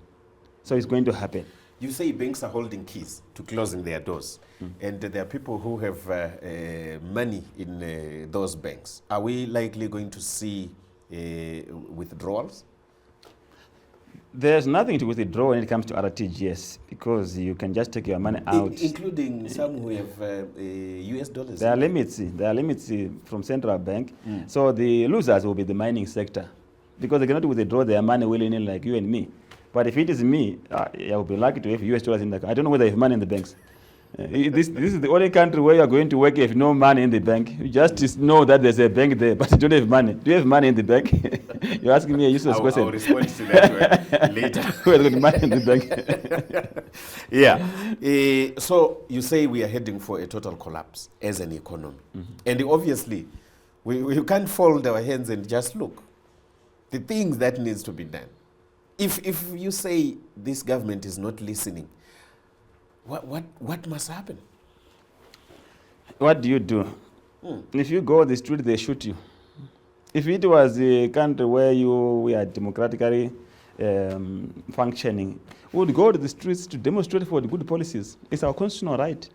So it's going to happen. You say banks are holding keys to closing their doors, and there are people who have money in those banks. Are we likely going to see withdrawals? There's nothing to withdraw when it comes to RTGS because you can just take your money out. Including some who have US dollars. There are limits. There are limits from central bank. So the losers will be the mining sector because they cannot withdraw their money willy-nilly like you and me. But if it is me, I will be lucky to have US dollars in the account. I don't know whether you have money in the banks. This is the only country where you are going to work if no money in the bank. You just know that there's a bank there, but you don't have money. Do you have money in the bank? You're asking me a useless question. I'll respond to that later. Who has got money in the bank? Yeah. So you say we are heading for a total collapse as an economy. And obviously, we can't fold our hands and just look. The things that needs to be done. If you say this government is not listening, what must happen? What do you do? If you go on the street, they shoot you. If it was a country where we are democratically functioning, we would go to the streets to demonstrate for the good policies. It's our constitutional right.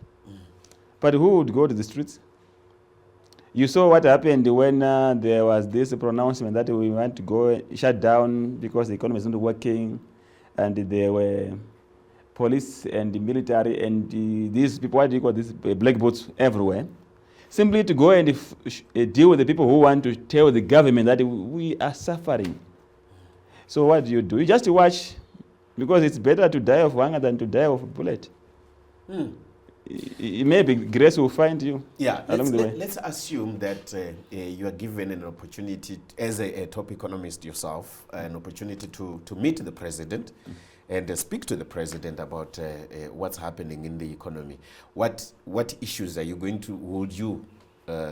But who would go to the streets? You saw what happened when there was this pronouncement that we want to go shut down because the economy is not working, and there were police and the military and these people, what do you call this, black boats everywhere, simply to go and deal with the people who want to tell the government that we are suffering. So what do? You just watch, because it's better to die of hunger than to die of a bullet. Maybe grace will find you along the way. Let's assume that you are given an opportunity, as a top economist yourself, an opportunity to meet the president and speak to the president about what's happening in the economy. What issues would you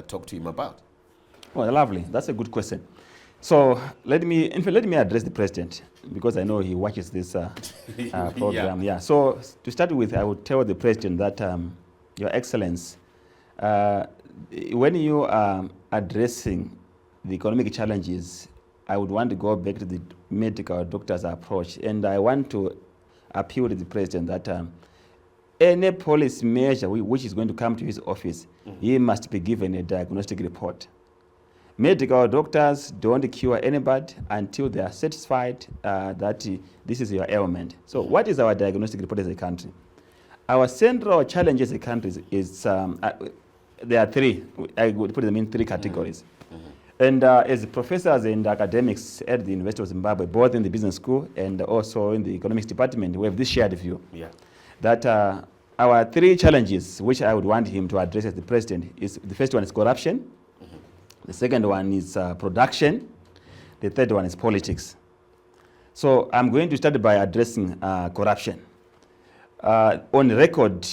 talk to him about? Well, lovely. That's a good question. So let me address the president, because I know he watches this program. Yeah. So to start with, I would tell the president that, Your Excellence, when you are addressing the economic challenges, I would want to go back to the medical doctor's approach, and I want to appeal to the president that any policy measure which is going to come to his office, he must be given a diagnostic report. Medical doctors don't cure anybody until they are satisfied that this is your ailment. So what is our diagnostic report as a country? Our central challenge as a country is there are three. I would put them in three categories. And as professors and academics at the University of Zimbabwe, both in the business school and also in the economics department, we have this shared view that our three challenges, which I would want him to address as the president, is the first one is corruption. The second one is production. The third one is politics. So I'm going to start by addressing corruption. On record,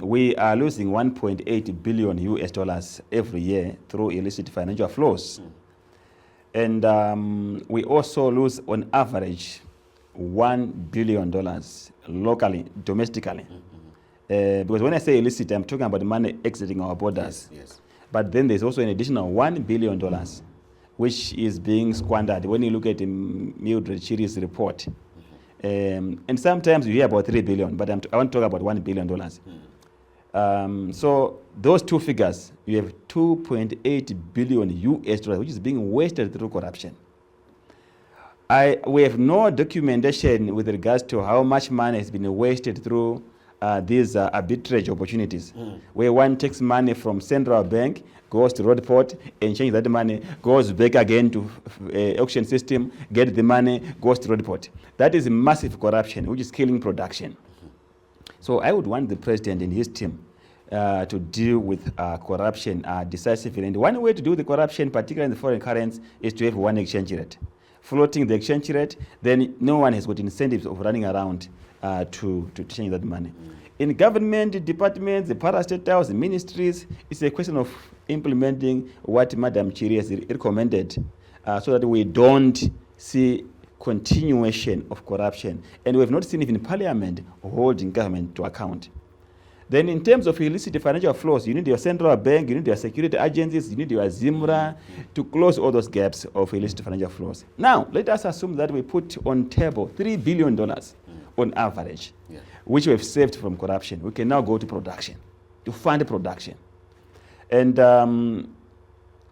we are losing 1.8 billion US dollars every year through illicit financial flows. And we also lose on average $1 billion locally, domestically. Because when I say illicit, I'm talking about money exiting our borders. Yes. But then there's also an additional $1 billion, which is being squandered when you look at Mildred Chiri's report. And sometimes you hear about 3 billion, but I want to talk about $1 billion. So those two figures, you have 2.8 billion US dollars, which is being wasted through corruption. We have no documentation with regards to how much money has been wasted through these arbitrage opportunities, where one takes money from central bank, goes to road port, and change that money, goes back again to auction system, get the money, goes to road port. That is massive corruption, which is killing production. So I would want the president and his team to deal with corruption decisively. And one way to do the corruption, particularly in the foreign currency, is to have one exchange rate. Floating the exchange rate, then no one has got incentives of running around to change that money. In government departments, the parastatals, the ministries, it's a question of implementing what Madam Chiri has recommended so that we don't see continuation of corruption. And we have not seen even Parliament holding government to account. Then in terms of illicit financial flows, you need your central bank, you need your security agencies, you need your ZIMRA to close all those gaps of illicit financial flows. Now, let us assume that we put on table $3 billion on average, which we have saved from corruption. We can now go to production, to fund production. And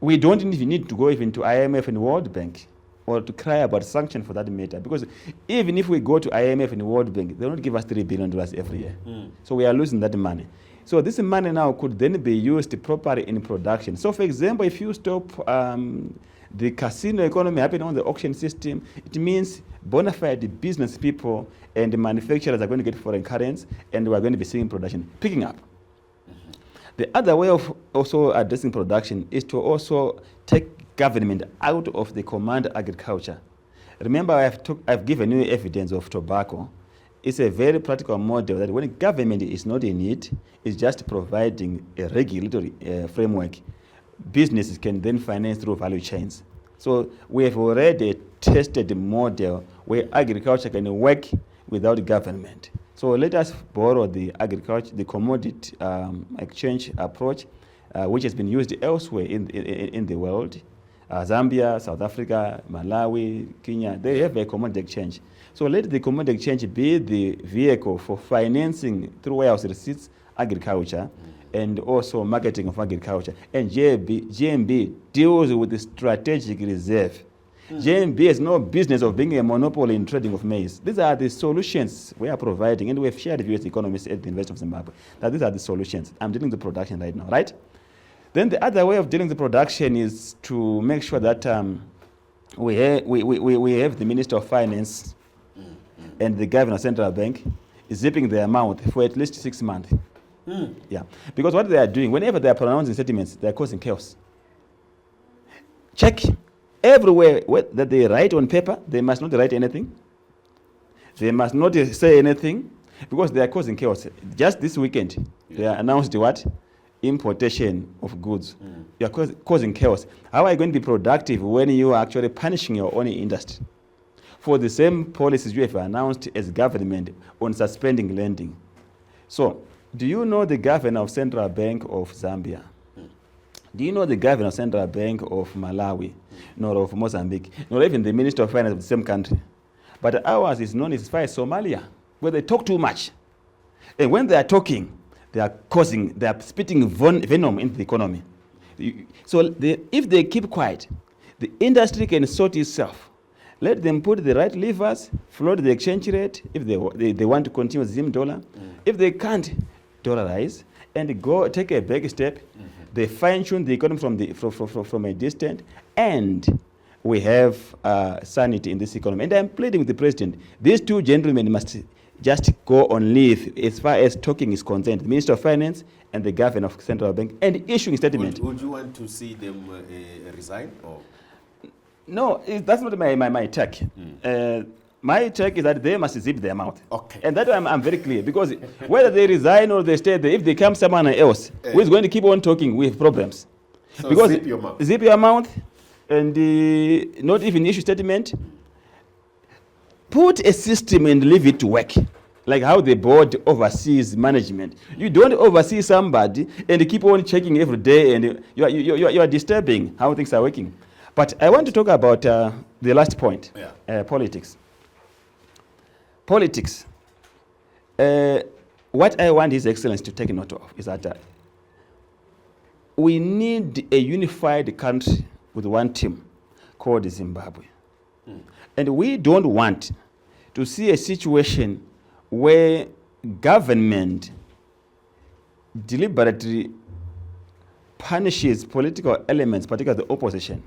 we don't even need to go even to IMF and World Bank or to cry about sanction for that matter, because even if we go to IMF and World Bank, they don't give us $3 billion every year. So we are losing that money. So this money now could then be used properly in production. So for example, if you stop the casino economy happening on the auction system, it means bona fide business people and the manufacturers are going to get foreign currency, and we are going to be seeing production picking up. The other way of also addressing production is to also take government out of the command agriculture. Remember, I've given you evidence of tobacco. It's a very practical model that when government is not in it, it's just providing a regulatory framework. Businesses can then finance through value chains. So we have already tested the model where agriculture can work without government. So let us borrow the agriculture, the commodity exchange approach, which has been used elsewhere in the world. Zambia, South Africa, Malawi, Kenya, they have a commodity exchange. So let the commodity exchange be the vehicle for financing through warehouse receipts agriculture and also marketing of agriculture. And GMB deals with the strategic reserve. GMB has no business of being a monopoly in trading of maize. These are the solutions we are providing, and we have shared with economists at the University of Zimbabwe that these are the solutions. I'm dealing with the production right now, right? Then the other way of dealing with the production is to make sure that we have the Minister of Finance and the Governor of Central Bank zipping their mouth for at least 6 months. Yeah, because what they are doing, whenever they are pronouncing sentiments, they are causing chaos. Check everywhere that they write on paper, they must not write anything. They must not say anything because they are causing chaos. Just this weekend, they announced what? Importation of goods. You are causing chaos. How are you going to be productive when you are actually punishing your own industry for the same policies you have announced as government on suspending lending? So, do you know the governor of Central Bank of Zambia? Do you know the governor of Central Bank of Malawi, nor of Mozambique, nor even the Minister of Finance of the same country? But ours is known as far as Somalia, where they talk too much. And when they are talking, they are spitting venom into the economy. So if they keep quiet, the industry can sort itself. Let them put the right levers, float the exchange rate if they want to continue ZIM dollar. If they can't, dollarize and go take a big step. They fine-tune the economy from a distance, and we have sanity in this economy. And I'm pleading with the president. These two gentlemen must just go on leave as far as talking is concerned, the Minister of Finance and the Governor of Central Bank, and issuing a statement. Would you want to see them resign? Or? No, that's not my take. My take is that they must zip their mouth. Okay. And that I'm very clear, because whether they resign or they stay there, if they come someone else who is going to keep on talking, we have problems. So because zip your mouth. Zip your mouth and not even issue statement. Put a system and leave it to work. Like how the board oversees management. You don't oversee somebody and keep on checking every day, and you are disturbing how things are working. But I want to talk about the last point, politics. Politics. What I want His Excellency to take note of is that we need a unified country with one team called Zimbabwe. And we don't want to see a situation where government deliberately punishes political elements, particularly the opposition.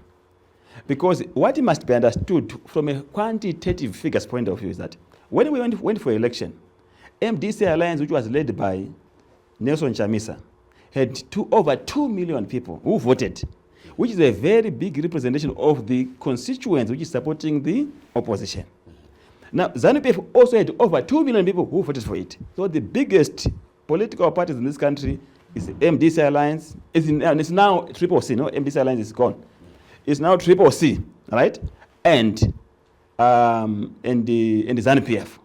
Because what must be understood from a quantitative figures point of view is that when we went for election, MDC Alliance, which was led by Nelson Chamisa, had over 2 million people who voted, which is a very big representation of the constituents which is supporting the opposition. Now, ZANU-PF also had over 2 million people who voted for it. So the biggest political parties in this country is the MDC Alliance. It's now Triple C. No, MDC Alliance is gone. It's now Triple C, right? And the ZANU-PF.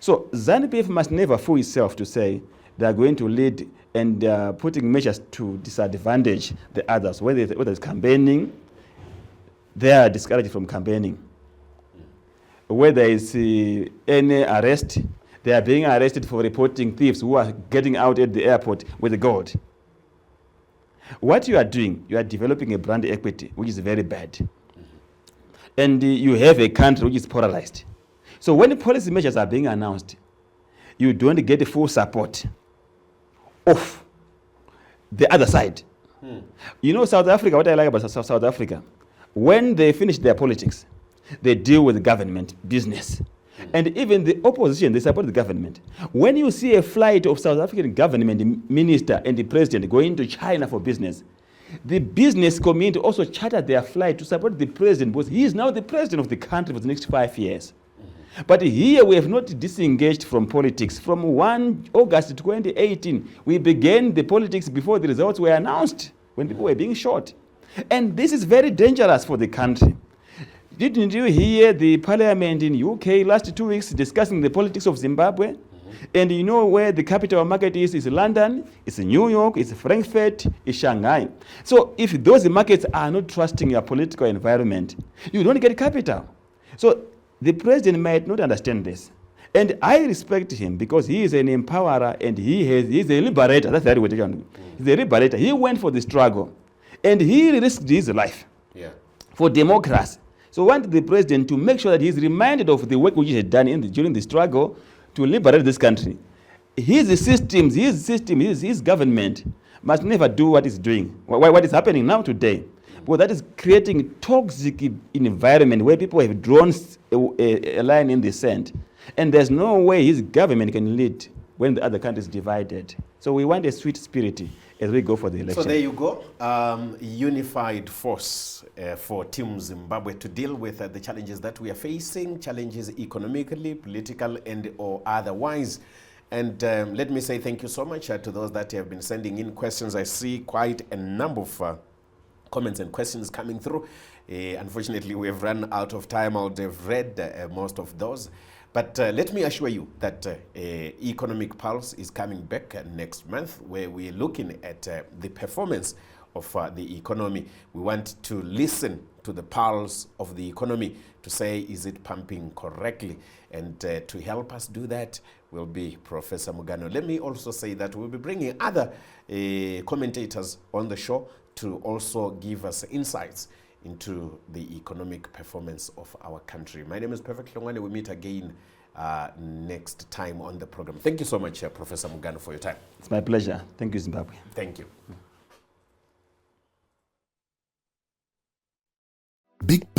So ZANU-PF must never fool itself to say they are going to lead and putting measures to disadvantage the others. Whether it's campaigning, they are discouraged from campaigning. Whether it's any arrest, they are being arrested for reporting thieves who are getting out at the airport with a gold. What you are doing, you are developing a brand equity, which is very bad. And you have a country which is polarized. So when policy measures are being announced, you don't get the full support of the other side. You know, South Africa, what I like about South Africa, when they finish their politics, they deal with the government business. And even the opposition, they support the government. When you see a flight of South African government minister and the president going to China for business, the business community also chartered their flight to support the president because he is now the president of the country for the next 5 years. But here we have not disengaged from politics. From 1 August 2018, we began the politics before the results were announced, when people were being shot. And this is very dangerous for the country. Didn't you hear the parliament in UK last 2 weeks discussing the politics of Zimbabwe? And you know where the capital market is London, it's New York, it's Frankfurt, it's Shanghai. So if those markets are not trusting your political environment, you don't get capital. So the president might not understand this. And I respect him because he is an empowerer and he's a liberator. That's the right way to go. He's a liberator. He went for the struggle and he risked his life for democracy. So I want the president to make sure that he's reminded of the work which he had done during the struggle to liberate this country. His government must never do what it's doing, what is happening now today. Because that is creating a toxic environment where people have drawn a line in the sand. And there's no way his government can lead when the other country is divided. So we want a sweet spirit as we go for the election. So there you go, unified force for Team Zimbabwe to deal with the challenges that we are facing, challenges economically, political, and or otherwise. And let me say thank you so much to those that have been sending in questions. I see quite a number of comments and questions coming through. Unfortunately, we have run out of time. I would have read most of those. But let me assure you that Economic Pulse is coming back next month, where we're looking at the performance of the economy. We want to listen to the pulse of the economy to say, is it pumping correctly? And to help us do that will be Professor Mugano. Let me also say that we'll be bringing other commentators on the show to also give us insights into the economic performance of our country. My name is Prof. We meet again next time on the program. Thank you so much, Professor Mugano, for your time. It's my pleasure. Thank you, Zimbabwe. Thank you. Big business.